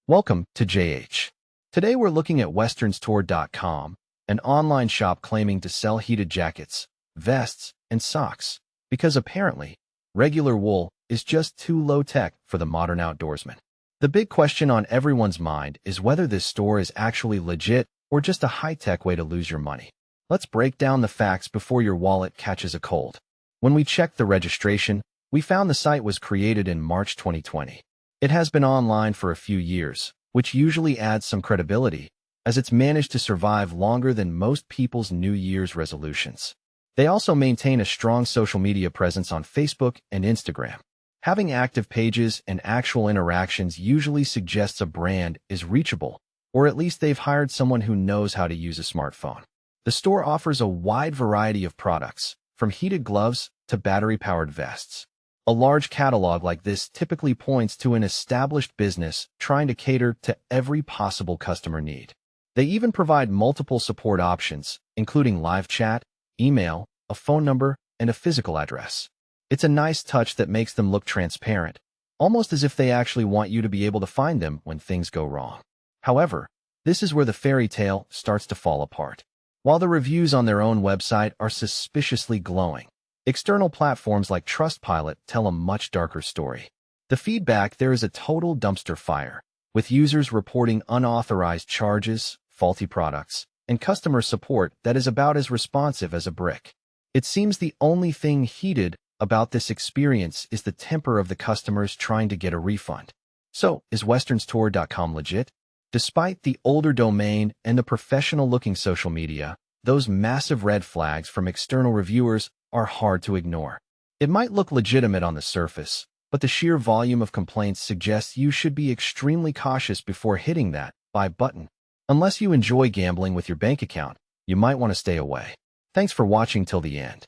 Welcome to JH. Today we're looking at westernstore.com, an online shop claiming to sell heated jackets, vests, and socks, because apparently, regular wool is just too low-tech for the modern outdoorsman. The big question on everyone's mind is whether this store is actually legit or just a high-tech way to lose your money. Let's break down the facts before your wallet catches a cold. When we checked the registration, we found the site was created in March 2020. It has been online for a few years, which usually adds some credibility, as it's managed to survive longer than most people's New Year's resolutions. They also maintain a strong social media presence on Facebook and Instagram. Having active pages and actual interactions usually suggests a brand is reachable, or at least they've hired someone who knows how to use a smartphone. The store offers a wide variety of products, from heated gloves to battery-powered vests. A large catalog like this typically points to an established business trying to cater to every possible customer need. They even provide multiple support options, including live chat, email, a phone number, and a physical address. It's a nice touch that makes them look transparent, almost as if they actually want you to be able to find them when things go wrong. However, this is where the fairy tale starts to fall apart. While the reviews on their own website are suspiciously glowing, external platforms like Trustpilot tell a much darker story. The feedback there is a total dumpster fire, with users reporting unauthorized charges, faulty products, and customer support that is about as responsive as a brick. It seems the only thing heated about this experience is the temper of the customers trying to get a refund. So, is westernstore.com legit? Despite the older domain and the professional-looking social media, those massive red flags from external reviewers are hard to ignore. It might look legitimate on the surface, but the sheer volume of complaints suggests you should be extremely cautious before hitting that buy button. Unless you enjoy gambling with your bank account, you might want to stay away. Thanks for watching till the end.